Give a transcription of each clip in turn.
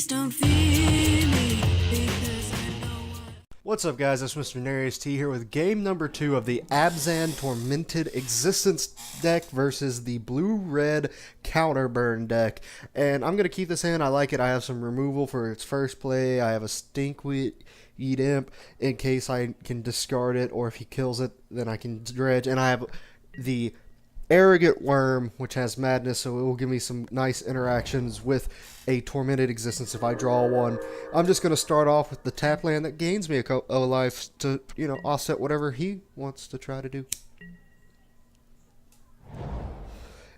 Please don't fear me because I know what. What's up, guys? It's Mr. Narius T here with game number 2 of the Abzan Tormented Existence deck versus the Blue-Red Counterburn deck. And I'm going to keep this in. I like it. I have some removal for its first play. I have a Stinkweed Imp in case I can discard it, or if he kills it, then I can dredge. And I have the Arrogant Worm, which has Madness, so it will give me some nice interactions with a Tormented Existence if I draw one. I'm just going to start off with the tap land that gains me a life to, offset whatever he wants to try to do.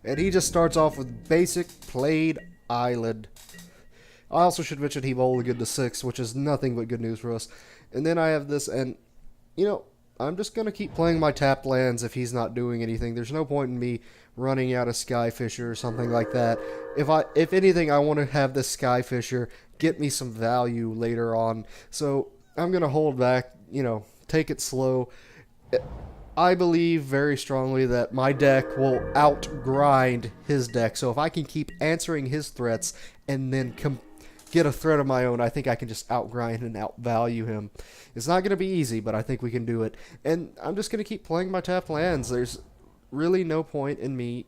And he just starts off with basic Played Island. I also should mention he bowled good to 6, which is nothing but good news for us. And then I have this, and, I'm just going to keep playing my tapped lands if he's not doing anything. There's no point in me running out of Skyfisher or something like that. If anything, I want to have this Skyfisher get me some value later on. So I'm going to hold back, take it slow. I believe very strongly that my deck will outgrind his deck. So if I can keep answering his threats and then get a threat of my own, I think I can just outgrind and outvalue him. It's not going to be easy, but I think we can do it. And I'm just going to keep playing my tapped lands. There's really no point in me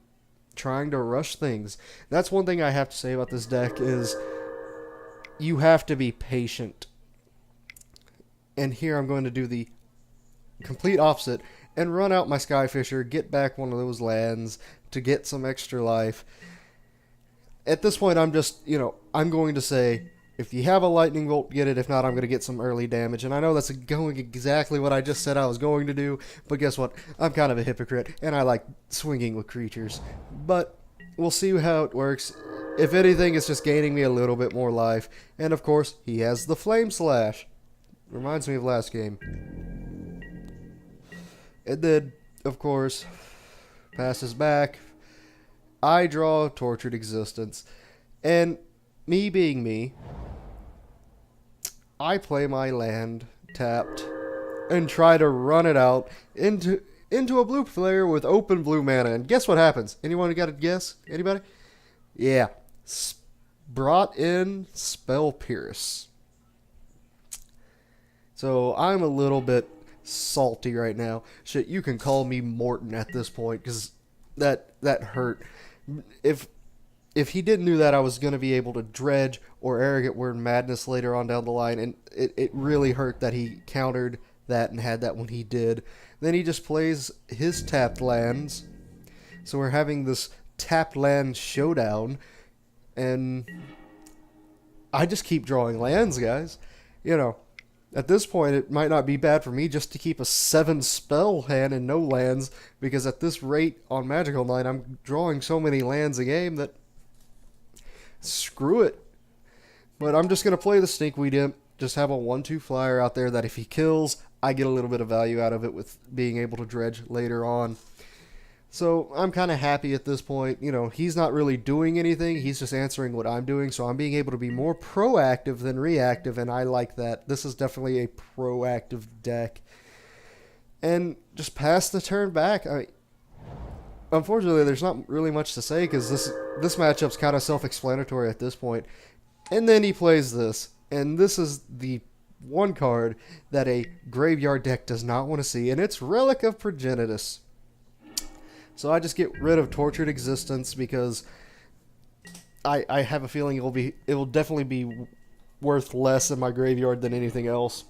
trying to rush things. That's one thing I have to say about this deck is you have to be patient. And here I'm going to do the complete opposite and run out my Skyfisher, get back one of those lands to get some extra life. At this point, I'm just, I'm going to say, if you have a Lightning Bolt, get it. If not, I'm going to get some early damage. And I know that's going exactly what I just said I was going to do. But guess what? I'm kind of a hypocrite, and I like swinging with creatures. But we'll see how it works. If anything, it's just gaining me a little bit more life. And, of course, he has the Flame Slash. Reminds me of last game. And then, of course, passes back. I draw Tortured Existence, and me being me, I play my land tapped and try to run it out into a blue player with open blue mana. And guess what happens? Anyone got a guess? Anybody? Yeah, brought in Spell Pierce. So I'm a little bit salty right now. Shit, you can call me Morton at this point because that hurt. If he didn't do that, I was going to be able to dredge or Arrogant Word Madness later on down the line, and it really hurt that he countered that and had that when he did. Then he just plays his tapped lands, so we're having this tapped land showdown, and I just keep drawing lands, guys. At this point, it might not be bad for me just to keep a 7 spell hand and no lands, because at this rate on Magic Online, I'm drawing so many lands a game that screw it. But I'm just going to play the Stinkweed Imp, just have a 1/2 flyer out there that if he kills, I get a little bit of value out of it with being able to dredge later on. So I'm kind of happy at this point. He's not really doing anything. He's just answering what I'm doing. So I'm being able to be more proactive than reactive, and I like that. This is definitely a proactive deck. And just pass the turn back. Unfortunately, there's not really much to say because this matchup's kind of self-explanatory at this point. And then he plays this. And this is the one card that a graveyard deck does not want to see, and it's Relic of Progenitus. So I just get rid of Tortured Existence because I have a feeling it will definitely be worth less in my graveyard than anything else.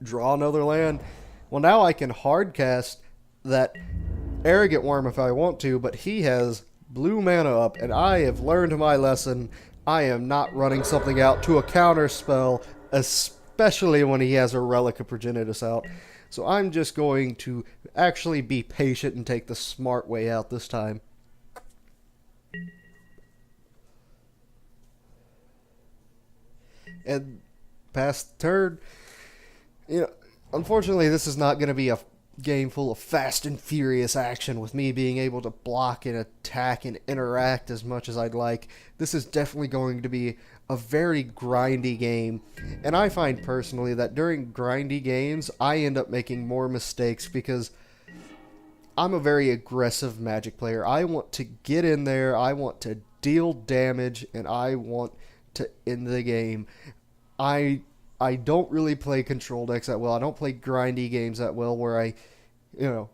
Draw another land. Well, now I can hard cast that Arrogant Worm if I want to, but he has blue mana up, and I have learned my lesson. I am not running something out to a counter spell, especially when he has a Relic of Progenitus out. So I'm just going to actually be patient and take the smart way out this time. And past the turn, unfortunately this is not going to be a game full of fast and furious action with me being able to block and attack and interact as much as I'd like. This is definitely going to be a very grindy game, and I find personally that during grindy games I end up making more mistakes because I'm a very aggressive Magic player. I want to get in there, I want to deal damage, and I want to end the game. I I don't really play control decks that well. I don't play grindy games that well where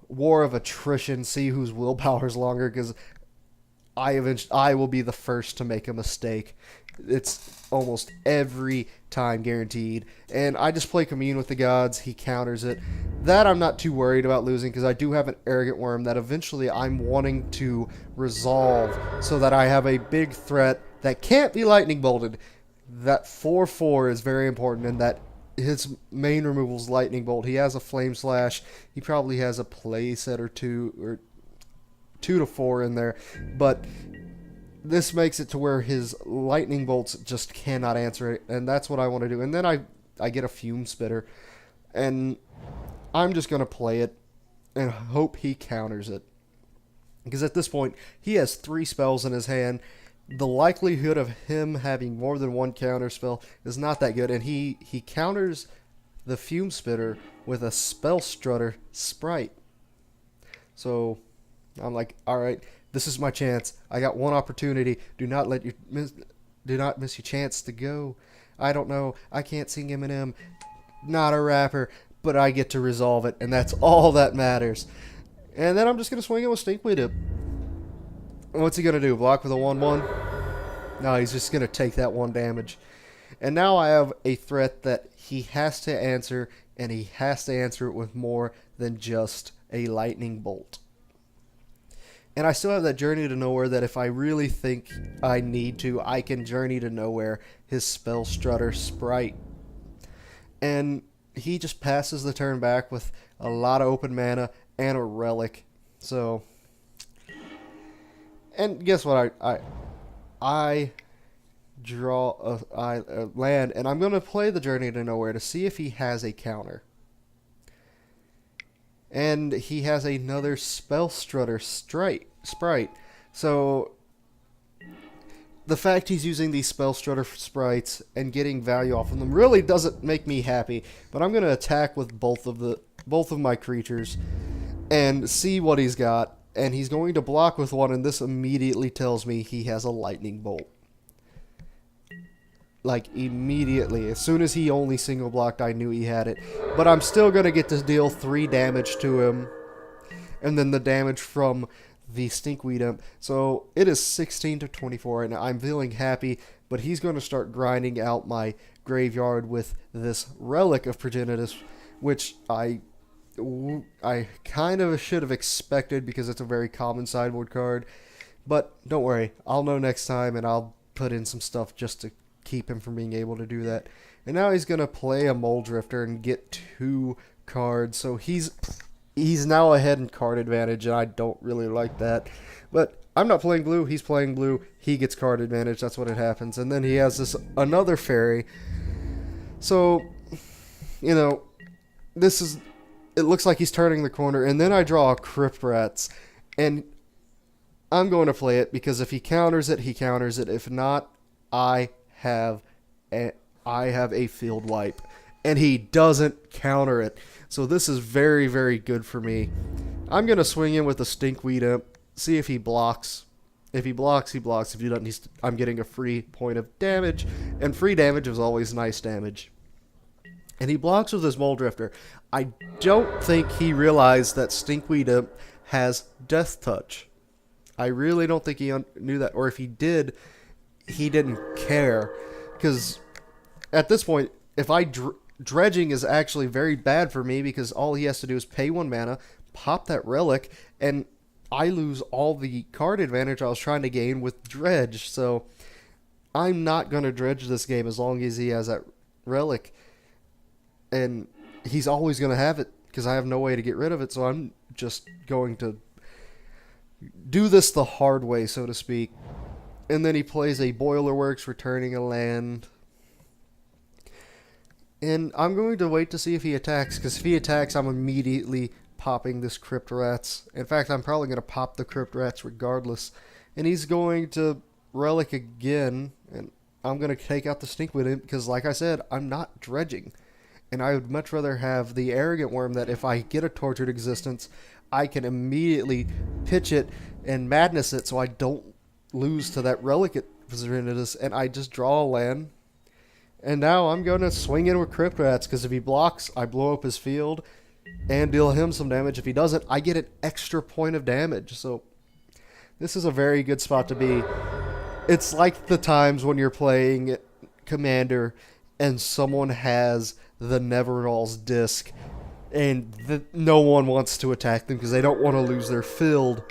war of attrition, see whose willpower's longer, because I will be the first to make a mistake. It's almost every time guaranteed. And I just play Commune with the Gods. He counters it. That I'm not too worried about losing, because I do have an Arrogant Worm that eventually I'm wanting to resolve so that I have a big threat that can't be lightning bolted. That 4/4 is very important, and that his main removal is Lightning Bolt. He has a Flame Slash. He probably has a play set or two, or 2 to 4 in there, but this makes it to where his lightning bolts just cannot answer it, and that's what I want to do. And then I get a Fume Spitter, and I'm just going to play it and hope he counters it, because at this point he has 3 spells in his hand. The likelihood of him having more than one counter spell is not that good, and he counters the Fume Spitter with a Spell Strutter Sprite. So I'm like, all right, this is my chance. I got one opportunity. Do not miss your chance to go. I don't know. I can't sing Eminem. Not a rapper, but I get to resolve it, and that's all that matters. And then I'm just gonna swing it with Stinkweed. What's he gonna do? Block with a 1/1? No, he's just gonna take that 1 damage. And now I have a threat that he has to answer, and he has to answer it with more than just a lightning bolt. And I still have that Journey to Nowhere that if I really think I need to, I can Journey to Nowhere his Spell Strutter Sprite. And he just passes the turn back with a lot of open mana and a Relic. So, and guess what? I draw a land, and I'm going to play the Journey to Nowhere to see if he has a counter. And he has another Spell Strutter Sprite. So the fact he's using these Spell Strutter Sprites and getting value off of them really doesn't make me happy. But I'm going to attack with both of my creatures and see what he's got. And he's going to block with one, and this immediately tells me he has a Lightning Bolt. Like, immediately. As soon as he only single blocked, I knew he had it. But I'm still going to get to deal 3 damage to him. And then the damage from the Stinkweed Imp. So it is 16 to 24, and I'm feeling happy. But he's going to start grinding out my graveyard with this Relic of Progenitus, which I kind of should have expected because it's a very common sideboard card. But don't worry, I'll know next time, and I'll put in some stuff just to keep him from being able to do that. And now he's going to play a Mole Drifter and get 2 cards. So he's now ahead in card advantage, and I don't really like that. But I'm not playing blue, he's playing blue. He gets card advantage, that's what it happens. And then he has another fairy. So, it looks like he's turning the corner. And then I draw a Crypt Rats, and I'm going to play it because if he counters it, he counters it. If not, I have a field wipe, and he doesn't counter it. So this is very, very good for me. I'm going to swing in with a Stinkweed Imp, see if he blocks. If he blocks, he blocks. If he doesn't, I'm getting a free point of damage, and free damage is always nice damage. And he blocks with his Mole Drifter. I don't think he realized that Stinkweed Imp has Death Touch. I really don't think he knew that, or if he did, he didn't care, because at this point, if dredging is actually very bad for me, because all he has to do is pay 1 mana, pop that Relic, and I lose all the card advantage I was trying to gain with dredge. So I'm not going to dredge this game as long as he has that Relic, and he's always going to have it because I have no way to get rid of it. So I'm just going to do this the hard way, so to speak. And then he plays a Boilerworks, returning a land. And I'm going to wait to see if he attacks, because if he attacks, I'm immediately popping this Crypt Rats. In fact, I'm probably going to pop the Crypt Rats regardless. And he's going to Relic again, and I'm going to take out the Stinkweed Imp, because like I said, I'm not dredging. And I would much rather have the Arrogant Worm that if I get a Tortured Existence, I can immediately pitch it and madness it so I don't lose to that Relic this, and I just draw a land. And now I'm going to swing in with Crypt Rats, because if he blocks, I blow up his field and deal him some damage. If he doesn't, I get an extra point of damage. So this is a very good spot to be. It's like the times when you're playing Commander and someone has the Neverall's disc and no one wants to attack them because they don't want to lose their field.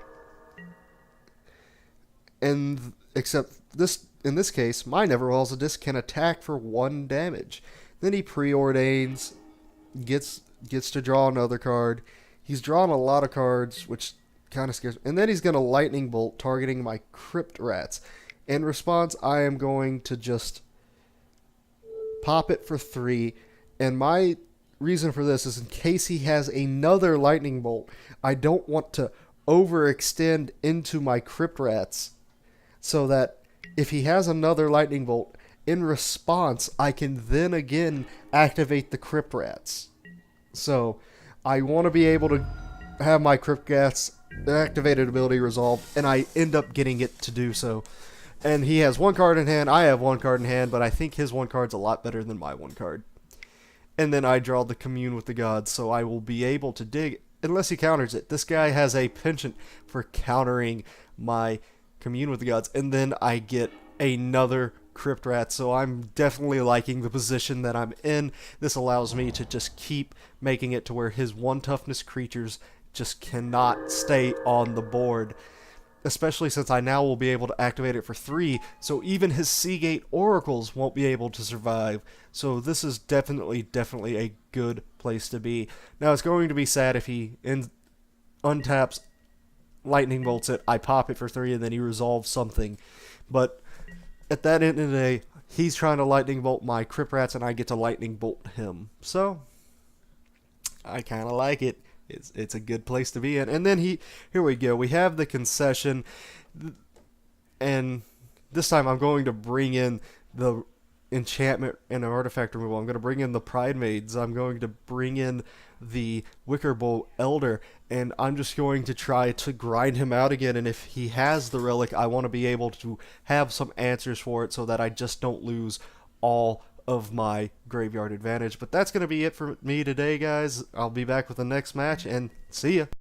And except this, in this case, my Neverall's disc can attack for 1 damage. Then he preordains, gets to draw another card. He's drawn a lot of cards, which kind of scares me. And then he's going to Lightning Bolt, targeting my Crypt Rats. In response, I am going to just pop it for 3. And my reason for this is in case he has another Lightning Bolt, I don't want to overextend into my Crypt Rats, so that if he has another Lightning Bolt, in response, I can then again activate the Crypt Rats. So I want to be able to have my Crypt Rats activated ability resolved, and I end up getting it to do so. And he has 1 card in hand, I have 1 card in hand, but I think his 1 card's a lot better than my 1 card. And then I draw the Commune with the Gods, so I will be able to dig, unless he counters it. This guy has a penchant for countering my Commune with the Gods, and then I get another Crypt Rat, so I'm definitely liking the position that I'm in. This allows me to just keep making it to where his 1 toughness creatures just cannot stay on the board. Especially since I now will be able to activate it for 3, so even his Seagate Oracles won't be able to survive. So this is definitely a good place to be. Now it's going to be sad if he untaps, Lightning Bolts it, I pop it for 3, and then he resolves something. But at that end of the day, he's trying to Lightning Bolt my Crypt Rats, and I get to Lightning Bolt him. So I kind of like it. It's a good place to be in. And then here we go. We have the concession, and this time I'm going to bring in the enchantment and artifact removal. I'm going to bring in the Pride Maids. I'm going to bring in the Wickerbolt Elder, and I'm just going to try to grind him out again. And if he has the relic, I want to be able to have some answers for it so that I just don't lose all of my graveyard advantage. But that's going to be it for me today, guys. I'll be back with the next match, and see ya.